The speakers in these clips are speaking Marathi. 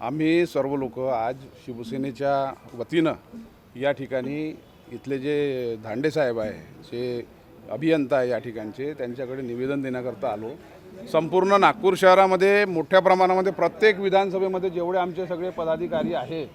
आम्ही सर्व लोक आज शिवसेनेच्या वतीनं या ठिकाणी इथले जे धांडे साहेब आहे, जे अभियंता आहे या ठिकाणचे, त्यांच्याकडे निवेदन देण्याकरता आलो। संपूर्ण नागपूर शहरामध्ये मोठ्या प्रमाणामध्ये प्रत्येक विधानसभेमध्ये जेवढे आमचे सगळे पदाधिकारी आहेत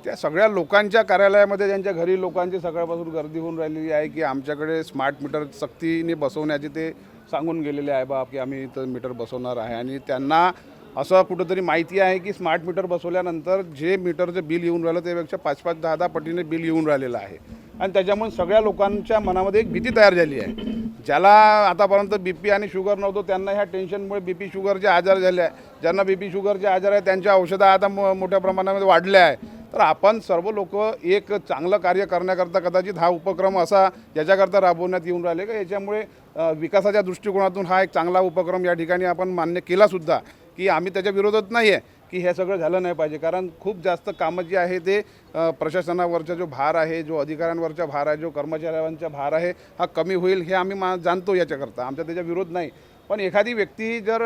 त्या सगळ्या लोकांच्या कार्यालयामध्ये त्यांच्या घरी लोकांची सकाळपासून गर्दी होऊन राहिलेली आहे की आमच्याकडे स्मार्ट मीटर सक्तीने बसवण्याचे ते सांगून गेलेले आहे बा की आम्ही इथं मीटर बसवणार आहे। आणि त्यांना असं कुठंतरी माहिती आहे की स्मार्ट मीटर बसवल्यानंतर जे मीटरचं बिल येऊन राहिलं त्यापेक्षा 5-5, 10-10 पटीने बिल येऊन राहिलेलं आहे आणि त्याच्यामुळे सगळ्या लोकांच्या मनामध्ये एक भीती तयार झाली आहे। ज्याला आतापर्यंत बीपी आणि शुगर नव्हतं त्यांना ह्या टेन्शनमुळे बीपी शुगरचे आजार झाले आहे। ज्यांना बीपी शुगरचे आजार आहे त्यांच्या औषधं आता मोठ्या प्रमाणामध्ये वाढल्या आहे। तर आपण सर्व लोक एक चांगलं कार्य करण्याकरता कदाचित हा उपक्रम असा याच्याकरता राबवण्यात येऊन राहिले का याच्यामुळे विकासाच्या दृष्टिकोनातून हा एक चांगला उपक्रम या ठिकाणी आपण मान्य केलासुद्धा की आम्ही त्याच्या विरोधात नाही आहे की हे सगळं झालं नाही पाहिजे। कारण खूप जास्त कामं जे आहे ते प्रशासनावरचा जो भार आहे, जो अधिकाऱ्यांवरचा भार आहे, जो कर्मचाऱ्यांचा भार आहे हा कमी होईल हे आम्ही जाणतो। याच्याकरता आमचा त्याच्या विरोध नाही, पण एखादी व्यक्ती जर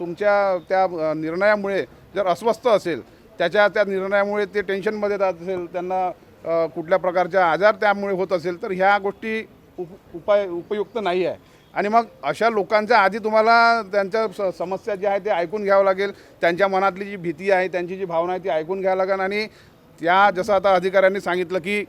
तुमच्या त्या निर्णयामुळे जर अस्वस्थ असेल, त्या निर्णयामुळे ते टेन्शनमध्ये राहत असेल, त्यांना कुठल्या प्रकारचा आजार त्यामुळे होत असेल तर ह्या गोष्टी उपयुक्त नाही आहे। आणि मग अशा लोकांच्या आधी तुम्हाला त्यांच्या समस्या ज्या आहे ते ऐकून घ्यावं लागेल, त्यांच्या मनातली जी भीती आहे, त्यांची जी भावना आहे ती ऐकून घ्यावं लागेल। आणि त्या जसं आता अधिकाऱ्यांनी सांगितलं की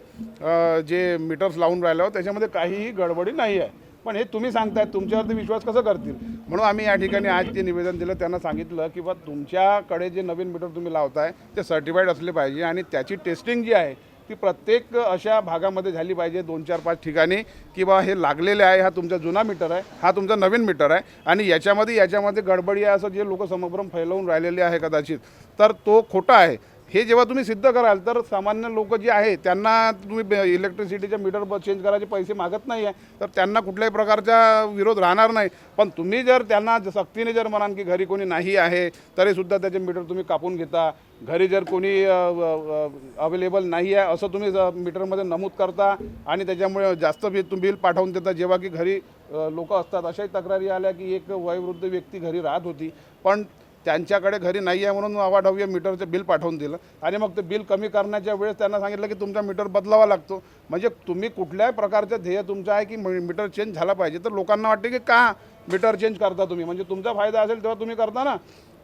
जे मीटर्स लावून राहिलं त्याच्यामध्ये काहीही गडबडी नाही आहे, पण हे तुम्ही सांगताय, तुमच्यावरती विश्वास कसं करतील? म्हणून आम्ही या ठिकाणी आज ते निवेदन दिलं, त्यांना सांगितलं की बा तुमच्याकडे जे नवीन मीटर तुम्ही लावताय ते सर्टिफाईड असले पाहिजे आणि त्याची टेस्टिंग जी आहे ती प्रत्येक अशा भागामध्ये झाली पाहिजे 2-4-5 ठिकाणी की बा हे लागलेले आहे, हा तुमचा जुना मीटर आहे, हा तुमचा नवीन मीटर आहे आणि याच्यामध्ये गडबडी आहे असं जे लोक समभ्रम फैलवून राहिलेले आहे कदाचित, तर तो खोटा आहे। हे जेव्हा तुम्ही सिद्ध कराल तर सामान्य लोक जे आहे त्यांना तुम्ही इलेक्ट्रिसिटीचे मीटर चेंज करायचे पैसे मागत नाही आहे तर त्यांना कुठल्याही प्रकारचा विरोध राहणार नाही। पण तुम्ही जर त्यांना सक्तीने जर म्हणाल की घरी कोणी नाही आहे तरीसुद्धा त्याचे मीटर तुम्ही कापून घेता, घरी जर कोणी अवेलेबल नाही आहे असं तुम्ही मीटरमध्ये नमूद करता आणि त्याच्यामुळे जास्त बिल पाठवून देता, जेव्हा की घरी लोक असतात। अशाही तक्रारी आल्या की एक वयोवृद्ध व्यक्ती घरी राहत होती पण त्यांच्याकडे घरी नाही आहे म्हणून अवाढव्य मीटरचं बिल पाठवून दिलं आणि मग ते बिल कमी करण्याच्या वेळेस त्यांना सांगितलं की तुमचा मीटर बदलावा लागतो। म्हणजे तुम्ही कुठल्याही प्रकारचं ध्येय तुमचं आहे की मीटर चेंज झाला पाहिजे, तर लोकांना वाटते की का मीटर चेंज करता तुम्ही, म्हणजे तुमचा फायदा असेल तेव्हा तुम्ही करता ना।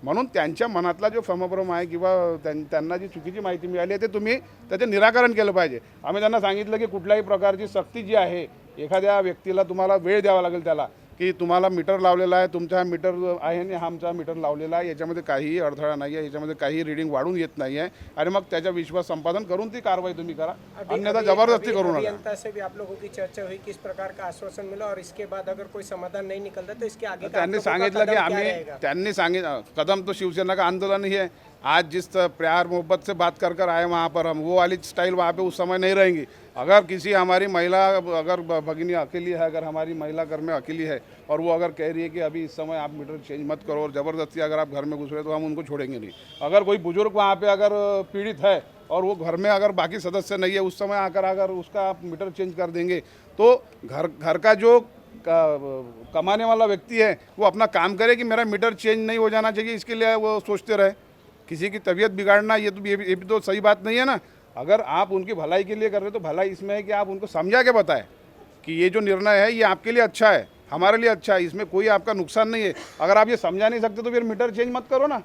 म्हणून त्यांच्या मनातला जो समभ्रम आहे किंवा त्यांना जी चुकीची माहिती मिळाली आहे ते तुम्ही त्याचे निराकरण केलं पाहिजे। आम्ही त्यांना सांगितलं की कुठल्याही प्रकारची सक्ती जी आहे, एखाद्या व्यक्तीला तुम्हाला वेळ द्यावा लागेल त्याला की तुम्हाला मीटर लावलेला आहे, तुमचा हा मीटर आहे आणि हा आमचा मीटर लावलेला आहे, याच्यामध्ये काहीही अडथळा नाही आहे, याच्यामध्ये काही रीडिंग वाढून येत नाही आहे आणि मग त्याचा विश्वास संपादन करून ती कारवाई तुम्ही करा, अन्यथा जबरदस्ती करू नका। अभियंता से भी आप लोगों की चर्चा हुई, किस प्रकार का आश्वासन मिला और इसके बाद अगर कोई समाधान नहीं निकलता तो इसके आगे त्यांनी सांगितलं की त्यांनी सांगितलं कदम तो शिवसेना का आंदोलन ही है। आज जिस प्यार मोहब्बत से बात कर आए वहाँ पर हम वो वाली स्टाइल वहाँ पे उस समय नहीं रहेंगी। अगर किसी हमारी महिला, अगर भगिनी अकेली है, अगर हमारी महिला घर में अकेली है और वो अगर कह रही है कि अभी इस समय आप मीटर चेंज मत करो और ज़बरदस्ती अगर आप घर में घुस रहे तो हम उनको छोड़ेंगे नहीं। अगर कोई बुजुर्ग वहाँ पे अगर पीड़ित है और वो घर में अगर बाकी सदस्य नहीं है उस समय आकर अगर उसका आप मीटर चेंज कर देंगे तो घर का जो कमाने वाला व्यक्ति है वो अपना काम करे कि मेरा मीटर चेंज नहीं हो जाना चाहिए, इसके लिए वो सोचते रहे। किसी की तबीयत बिगाड़ना ये भी तो सही बात नहीं है ना। अगर आप उनकी भलाई के लिए कर रहे हो तो भलाई इसमें है कि आप उनको समझा के बताएं कि ये जो निर्णय है ये आपके लिए अच्छा है, हमारे लिए अच्छा है, इसमें कोई आपका नुकसान नहीं है। अगर आप ये समझा नहीं सकते तो फिर मीटर चेंज मत करो ना।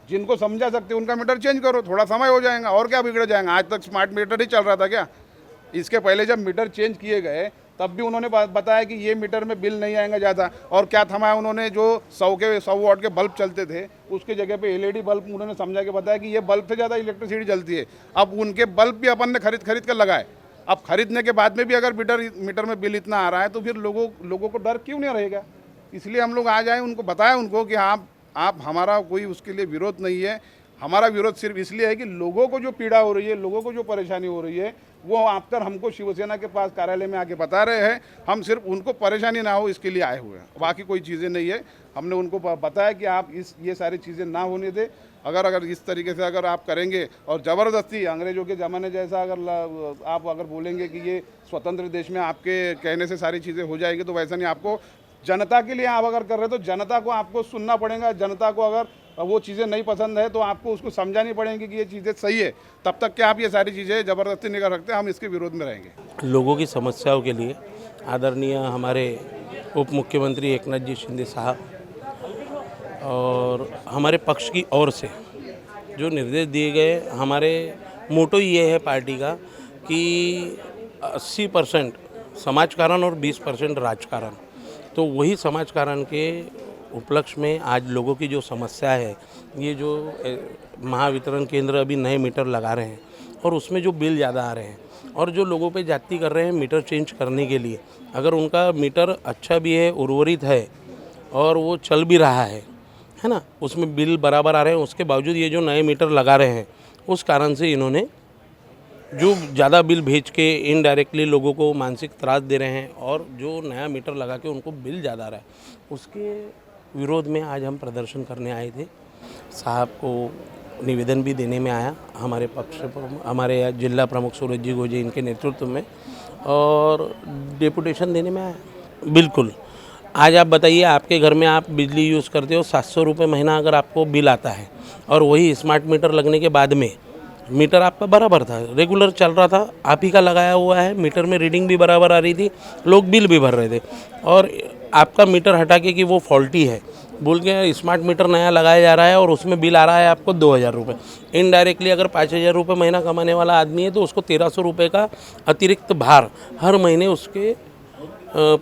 जिनको समझा सकते उनका मीटर चेंज करो, थोड़ा समय हो जाएगा और क्या बिगड़ जाएगा। आज तक स्मार्ट मीटर ही चल रहा था क्या? इसके पहले जब मीटर चेंज किए गए तब भी उन्होंने बताया कि ये मीटर में बिल नहीं आएगा ज़्यादा, और क्या थमाया उन्होंने, जो 100 वाट के बल्ब चलते थे उसकी जगह पे एलईडी बल्ब उन्होंने समझा के बताया कि ये बल्ब से ज़्यादा इलेक्ट्रिसिटी जलती है। अब उनके बल्ब भी अपन ने खरीद कर लगाए। अब खरीदने के बाद में भी अगर मीटर में बिल इतना आ रहा है तो फिर लोगों को डर क्यों नहीं रहेगा? इसलिए हम लोग आज आए, उनको बताया उनको कि आप हमारा कोई उसके लिए विरोध नहीं है। हमारा विरोध सिर्फ इसलिए है कि लोगों को जो पीड़ा हो रही है, लोगों को जो परेशानी हो रही है वो आकर हमको शिवसेना के पास कार्यालय में आके बता रहे हैं। हम सिर्फ उनको परेशानी ना हो इसके लिए आए हुए हैं, बाकी कोई चीज़ें नहीं है। हमने उनको बताया कि आप ये सारी चीज़ें ना होने दें। अगर इस तरीके से अगर आप करेंगे और ज़बरदस्ती अंग्रेज़ों के ज़माने जैसा आप अगर बोलेंगे कि ये स्वतंत्र देश में आपके कहने से सारी चीज़ें हो जाएंगी तो वैसा नहीं। आपको जनता के लिए आप अगर कर रहे हो तो जनता को आपको सुनना पड़ेगा। जनता को अगर वो चीज़ें नहीं पसंद है तो आपको उसको समझानी पड़ेगी कि ये चीज़ें सही है, तब तक कि आप ये सारी चीज़ें ज़बरदस्ती नहीं कर सकते। हम इसके विरोध में रहेंगे। लोगों की समस्याओं के लिए आदरणीय हमारे उप मुख्यमंत्री एकनाथ जी शिंदे साहब और हमारे पक्ष की ओर से जो निर्देश दिए गए, हमारे मोटो ये है पार्टी का कि 80% समाजकारण और 20% राजकारण। तो वही समाजकारण के उपलक्ष्य में आज लोगों की जो समस्या है, ये जो महावितरण केंद्र अभी नए मीटर लगा रहे हैं और उसमें जो बिल ज़्यादा आ रहे हैं और जो लोगों पे जाती कर रहे हैं मीटर चेंज करने के लिए, अगर उनका मीटर अच्छा भी है, उर्वरित है और वो चल भी रहा है ना, उसमें बिल बराबर आ रहे हैं, उसके बावजूद ये जो नए मीटर लगा रहे हैं, उस कारण से इन्होंने जो ज़्यादा बिल भेज के इनडायरेक्टली लोगों को मानसिक त्रास दे रहे हैं और जो नया मीटर लगा के उनको बिल ज़्यादा आ रहा है, उसके विरोध में आज हम प्रदर्शन करने आए थे। साहब को निवेदन भी देने में आया, हमारे हमारे जिला प्रमुख सूरज जी गोजे इनके नेतृत्व में, और डेपुटेशन देने में आया। बिल्कुल, आज आप बताइए, आपके घर में आप बिजली यूज़ करते हो, 700 रुपये महीना अगर आपको बिल आता है और वही स्मार्ट मीटर लगने के बाद में मीटर आपका बराबर था, रेगुलर चल रहा था, आप ही का लगाया हुआ है, मीटर में रीडिंग भी बराबर आ रही थी, लोग बिल भी भर रहे थे, और आपका मीटर हटा के कि वो फॉल्टी है बोल के स्मार्ट मीटर नया लगाया जा रहा है और उसमें बिल आ रहा है आपको 2000 रुपये। इनडायरेक्टली अगर 5000 रुपये महीना कमाने वाला आदमी है तो उसको 1300 रुपये का अतिरिक्त भार हर महीने उसके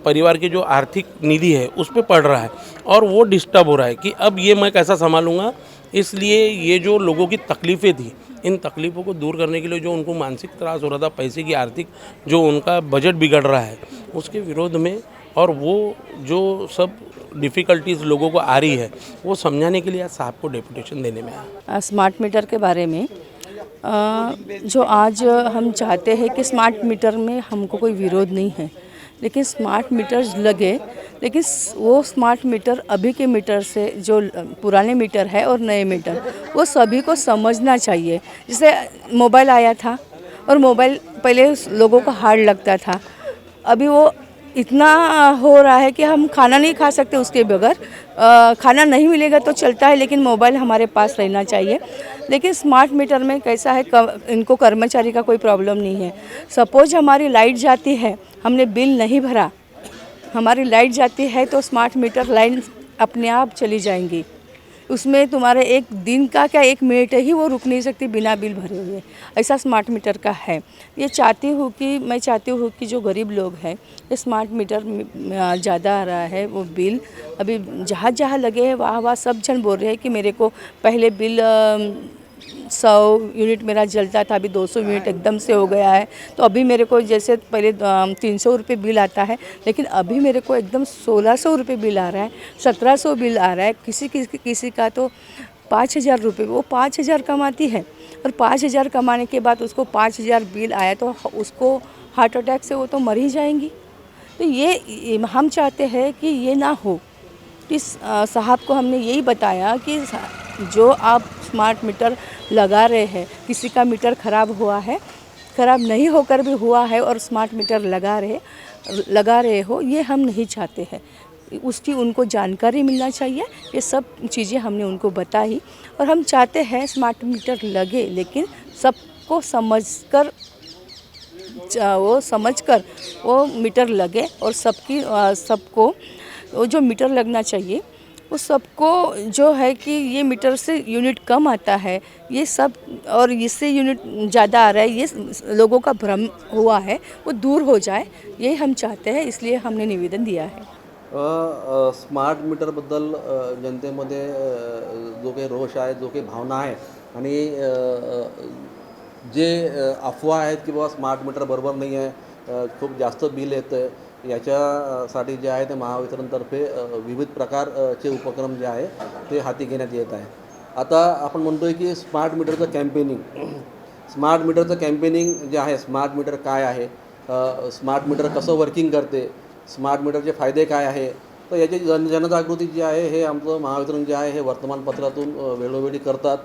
परिवार की जो आर्थिक निधि है उस पर पड़ रहा है और वो डिस्टर्ब हो रहा है कि अब ये मैं कैसा संभालूंगा। इसलिए ये जो लोगों की तकलीफ़ें थी, इन तकलीफ़ों को दूर करने के लिए जो उनको मानसिक त्रास हो रहा था, पैसे की आर्थिक जो उनका बजट बिगड़ रहा है, उसके विरोध में और वो जो सब डिफ़िकल्टीज़ लोगों को आ रही है वो समझाने के लिए आज साहब को डेपुटेशन देने में आया। स्मार्ट मीटर के बारे में जो आज हम चाहते हैं कि स्मार्ट मीटर में हमको कोई विरोध नहीं है, लेकिन स्मार्ट मीटर लगे, लेकिन वो स्मार्ट मीटर अभी के मीटर से जो पुराने मीटर है और नए मीटर, वो सभी को समझना चाहिए। जैसे मोबाइल आया था और मोबाइल पहले लोगों को हार्ड लगता था, अभी वो इतना हो रहा है कि हम खाना नहीं खा सकते उसके बगैर। खाना नहीं मिलेगा तो चलता है, लेकिन मोबाइल हमारे पास रहना चाहिए। लेकिन स्मार्ट मीटर में कैसा है, इनको कर्मचारी का कोई प्रॉब्लम नहीं है। सपोज हमारी लाइट जाती है, हमने बिल नहीं भरा, हमारी लाइट जाती है तो स्मार्ट मीटर लाइन अपने आप चली जाएंगी, उसमें तुम्हारे एक दिन का क्या 1 मिनट ही वो रुक नहीं सकती बिना बिल भरे हुए। ऐसा स्मार्ट मीटर का है। ये मैं चाहती हूँ कि जो गरीब लोग हैं, ये स्मार्ट मीटर ज़्यादा आ रहा है, वो बिल अभी जहाँ जहाँ लगे हैं वहाँ सब जन बोल रहे हैं कि मेरे को पहले बिल 100 यूनिट मेरा जलता था, अभी 200 यूनिट एकदम से हो गया है। तो अभी मेरे को जैसे पहले 300 रुपये बिल आता है, लेकिन अभी मेरे को एकदम 1600 रुपये बिल आ रहा है, 1700 बिल आ रहा है। किसी का तो 5000 रुपये, वो 5000 कमाती है और 5000 कमाने के बाद उसको 5000 बिल आया तो उसको हार्ट अटैक से वो तो मर ही जाएंगी। तो ये हम चाहते हैं कि ये ना हो। इस साहब को हमने यही बताया कि जो आप स्मार्ट मीटर लगा रहे हैं, किसी का मीटर ख़राब हुआ है, ख़राब नहीं होकर भी हुआ है और स्मार्ट मीटर लगा रहे हो, ये हम नहीं चाहते हैं। उसकी उनको जानकारी मिलना चाहिए। ये सब चीज़ें हमने उनको बताई और हम चाहते हैं स्मार्ट मीटर लगे, लेकिन सबको समझकर वो मीटर लगे और सबको वो जो मीटर लगना चाहिए वो सबको जो है कि ये मीटर से यूनिट कम आता है, ये सब, और इससे यूनिट ज़्यादा आ रहा है, ये लोगों का भ्रम हुआ है, वो दूर हो जाए, ये हम चाहते हैं। इसलिए हमने निवेदन दिया है। स्मार्ट मीटरबद्दल जनतेमध्ये जो काही रोष आहे, जो काही भावना आहे आणि जे अफवा आहेत की बाबा स्मार्ट मीटर बरोबर नाही आहे, खूप जास्त बिल येतं आहे, याच्यासाठी जे आहे ते महावितरणतर्फे विविध प्रकारचे उपक्रम जे आहे ते हाती घेण्यात येत आहे। आता आपण म्हणतो आहे की स्मार्ट मीटरचं कॅम्पेनिंग जे आहे, स्मार्ट मीटर काय आहे, स्मार्ट मीटर कसं वर्किंग करते, स्मार्ट मीटरचे फायदे काय आहे, तर याची जनजागृती जी आहे हे आमचं महावितरण जे आहे हे वर्तमानपत्रातून वेळोवेळी करतात।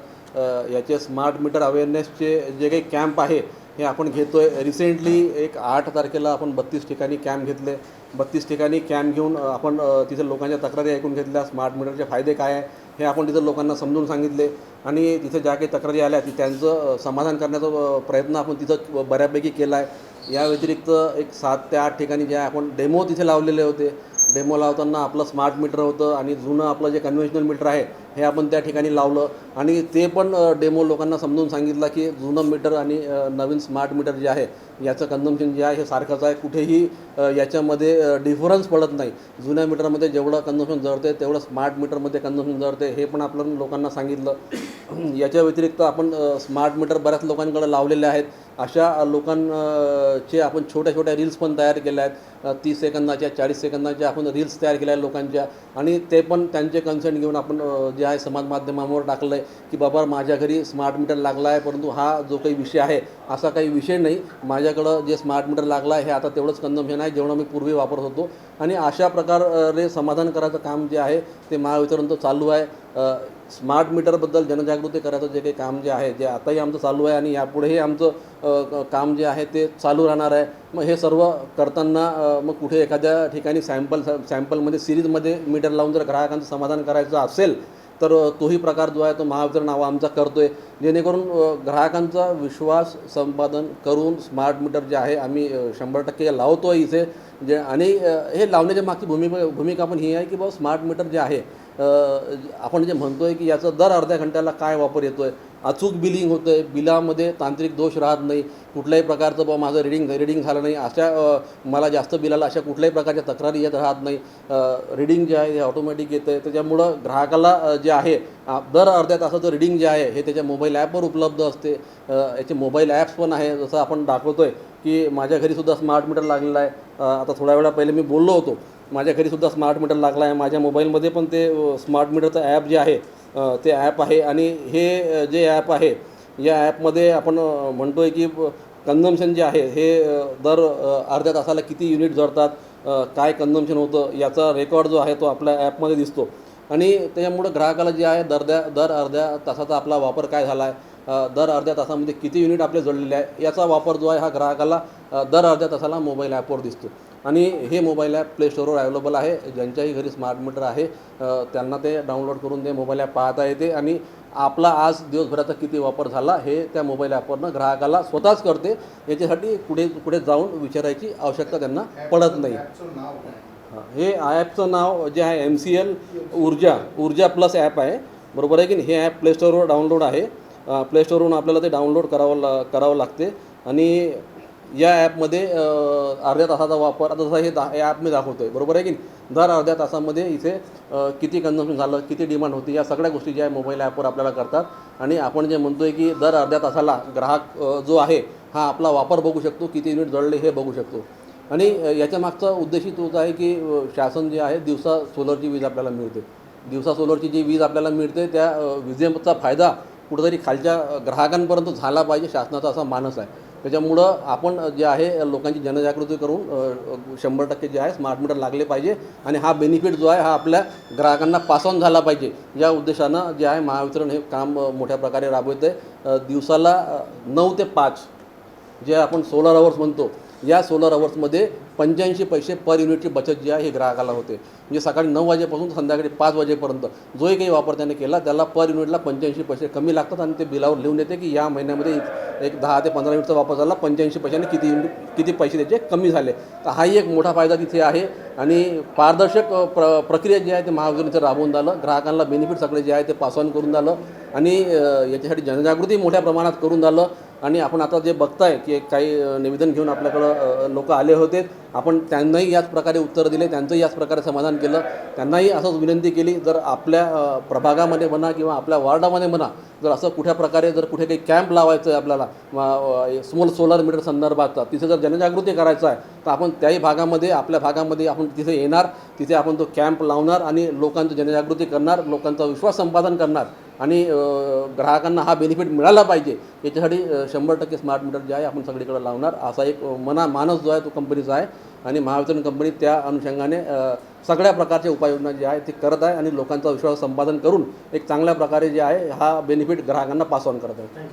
याचे स्मार्ट मीटर अवेअरनेसचे जे काही कॅम्प आहे हे आपण घेतो आहे. रिसेंटली एक 8 तारखेला आपण 32 ठिकाणी कॅम्प घेतले. 32 ठिकाणी कॅम्प घेऊन आपण तिथे लोकांच्या तक्रारी ऐकून घेतल्या. स्मार्ट मीटरचे फायदे काय आहे हे आपण तिथं लोकांना समजून सांगितले आणि तिथे ज्या काही तक्रारी आल्या त्यांचं समाधान करण्याचा प्रयत्न आपण तिथं बऱ्यापैकी केला आहे. या व्यतिरिक्त एक 7 ते 8 ठिकाणी जे आहे आपण डेमो तिथे लावलेले होते. डेमो लावताना आपलं स्मार्ट मीटर होतं आणि जुनं आपलं जे कन्व्हेन्शनल मीटर आहे हे आपण त्या ठिकाणी लावलं आणि ते पण डेमो लोकांना समजून सांगितलं की जुनं मीटर आणि नवीन स्मार्ट मीटर जे आहे याचं कन्झम्पशन जे आहे हे सारखंच आहे. कुठेही याच्यामध्ये डिफरन्स पडत नाही. जुन्या मीटरमध्ये जेवढं कन्झम्पशन जळते तेवढं स्मार्ट मीटरमध्ये कन्झम्पशन जळते हे पण आपण लोकांना सांगितलं. याच्या व्यतिरिक्त आपण स्मार्ट मीटर बऱ्याच लोकांकडे लावलेले आहेत. अशा लोकांचे आपण छोट्या छोट्या रील्स पण तयार केल्या आहेत. 30 सेकंदाच्या 40 सेकंदाच्या आपण रील्स तयार केल्या आहेत लोकांच्या आणि ते पण त्यांचे कन्सेंट घेऊन आपण जे आहे समाज माध्यमावर टाकलं आहे की बाबा माझ्या घरी स्मार्ट मीटर लागला आहे, परंतु हा जो काही विषय आहे असा काही विषय नाही. माझ्याकडं जे स्मार्ट मीटर लागला आहे हे आता तेवढंच कन्झम्पशन आहे जेवढं मी पूर्वी वापरत होतो आणि अशा प्रकारे समाधान करायचं काम जे आहे ते महावितरणचं चालू आहे. स्मार्ट मीटरबद्दल जनजागृती करायचं जे काही काम जे आहे जे आताही आमचं चालू आहे आणि यापुढेही आमचं काम जे आहे ते चालू राहणार आहे. मग हे सर्व करताना मग कुठे एखाद्या ठिकाणी सॅम्पलमध्ये सिरीजमध्ये मीटर लावून जर ग्राहकांचं समाधान करायचं असेल तर तोही प्रकार जो आहे तो महावितरण आमचा करतो आहे जेणेकरून ग्राहकांचा विश्वास संपादन करून स्मार्ट मीटर जे आहे आम्ही 100% लावतो आहे इथे जे आणि हे लावण्याच्या मागची भूमिका पण ही आहे की बाबा स्मार्ट मीटर जे आहे आपण जे म्हणतो आहे की याचं दर अर्ध्या घंट्याला काय वापर येतो आहे, अचूक बिलिंग होतं आहे, बिलामध्ये तांत्रिक दोष राहत नाही, कुठल्याही प्रकारचं बाबा माझं रिडिंग झालं नाही अशा मला जास्त बिलाला अशा कुठल्याही प्रकारच्या तक्रारी येत राहत नाही. रिडिंग जे आहे हे ऑटोमॅटिक येतं आहे. त्याच्यामुळं ग्राहकाला जे आहे दर अर्ध्या तासाचं रिडिंग जे आहे हे त्याच्या मोबाईल ॲपवर उपलब्ध असते. याचे मोबाईल ॲप्स पण आहे जसं आपण दाखवतो आहे की माझ्या घरीसुद्धा स्मार्ट मीटर लागलेलं आहे. आता थोड्या वेळा पहिले मी बोललो होतो माझ्या घरीसुद्धा स्मार्ट मीटर लागला आहे. माझ्या मोबाईलमध्ये पण ते स्मार्ट मीटरचं ॲप जे आहे ते ॲप आहे आणि हे जे ॲप आहे या ॲपमध्ये आपण म्हणतो आहे की कन्झम्पशन जे आहे हे दर अर्ध्या तासाला किती युनिट जळतात, काय कन्झम्पशन होतं याचा रेकॉर्ड जो आहे तो आपल्या ॲपमध्ये दिसतो आणि त्याच्यामुळं ग्राहकाला जे आहे दर अर्ध्या तासाचा आपला वापर काय झाला आहे, दर अर्ध्या तासामध्ये किती युनिट आपले जळलेले आहे याचा वापर जो आहे हा ग्राहकाला दर अर्ध्या तासाला मोबाईल ॲपवर दिसतो आणि हे मोबाईल ॲप प्ले स्टोरवर अवेलेबल आहे. ज्यांच्याही घरी स्मार्ट मीटर आहे त्यांना ते डाउनलोड करून ते मोबाईल ॲप पाहता येते आणि आपला आज दिवसभराचा किती वापर झाला हे त्या मोबाईल ॲपवरनं ग्राहकाला स्वतःच करते. याच्यासाठी पुढे जाऊन विचारायची आवश्यकता त्यांना पडत नाही. हे ॲपचं नाव जे आहे MCL ऊर्जा प्लस ॲप आहे, बरोबर आहे की नाही. हे ॲप प्ले स्टोरवर डाउनलोड आहे. प्ले स्टोरवरून आपल्याला ते डाउनलोड करावं लागते आणि या ॲपमध्ये अर्ध्या तासाचा वापर आता जसं हे ॲप मी दाखवतो आहे, बरोबर आहे की नाही. दर अर्ध्या तासामध्ये इथे किती कन्झम्पशन झालं, किती डिमांड होती या सगळ्या गोष्टी ज्या आहे मोबाईल ॲपवर आपल्याला करतात आणि आपण जे म्हणतो आहे की दर अर्ध्या तासाला ग्राहक जो आहे हा आपला वापर बघू शकतो, किती युनिट जळले हे बघू शकतो. आणि याच्या मागचा उद्देश तोच आहे की शासन जे आहे दिवसा सोलरची वीज आपल्याला मिळते. दिवसा सोलरची जी वीज आपल्याला मिळते त्या विजेचा फायदा कुठंतरी खालच्या ग्राहकांपर्यंत झाला पाहिजे, शासनाचा असा मानस आहे. त्याच्यामुळं आपण जे आहे लोकांची जनजागृती करून 100% जे आहे स्मार्ट मीटर लागले पाहिजे आणि हा बेनिफिट जो आहे हा आपल्या ग्राहकांना पास ऑन झाला पाहिजे या उद्देशानं जे आहे महावितरण हे काम मोठ्या प्रकारे राबवत आहे. दिवसाला 9 ते 5 जे आपण सोलर अवर्स म्हणतो या सोलर अवर्समध्ये 85 पैसे पर युनिटची बचत जी आहे ही ग्राहकाला होते. म्हणजे सकाळी 9 वाजेपासून संध्याकाळी 5 वाजेपर्यंत जोही काही वापर त्याने केला त्याला पर युनिटला 85 पैसे कमी लागतात आणि ते बिलावर लिहून येते की या महिन्यामध्ये एक 10 ते 15 युनिटचा वापर झाला 85 पैशाने किती पैसे त्याचे कमी झाले. तर हाही एक मोठा फायदा तिथे आहे आणि पारदर्शक प्रक्रिया जी आहे ते महावितरणचं राबवून झालं. ग्राहकांना बेनिफिट सगळे जे आहे ते पास ऑन करून झालं आणि याच्यासाठी जनजागृती मोठ्या प्रमाणात करून झालं. आणि आपण आता जे बघताय की काही निवेदन घेऊन आपल्याकडं लोक आले होते, आपण त्यांनाही याच प्रकारे उत्तर दिले, त्यांचंही याच प्रकारे समाधान केलं. त्यांनाही असंच विनंती केली जर आपल्या प्रभागामध्ये म्हणा किंवा आपल्या वॉर्डामध्ये म्हणा जर असं कुठल्या प्रकारे जर कुठे काही कॅम्प लावायचं आहे आपल्याला स्मॉल सोलर मीटर संदर्भात तिथे जर जनजागृती करायचं आहे तर आपण त्याही भागामध्ये आपल्या भागामध्ये आपण तिथे येणार, तिथे आपण तो कॅम्प लावणार आणि लोकांची जनजागृती करणार, लोकांचा विश्वास संपादन करणार आणि ग्राहकांना हा बेनिफिट मिळाला पाहिजे याच्यासाठी 100% स्मार्ट मीटर जे आहे आपण सगळीकडे लावणार असा एक मानस जो आहे तो कंपनीचा आहे आणि महावितरण कंपनी त्या अनुषंगाने सगळ्या प्रकारच्या उपाययोजना जे आहे ते करत आहे आणि लोकांचा विश्वास संपादन करून एक चांगल्या प्रकारे जे आहे हा बेनिफिट ग्राहकांना पास ऑन करत आहे.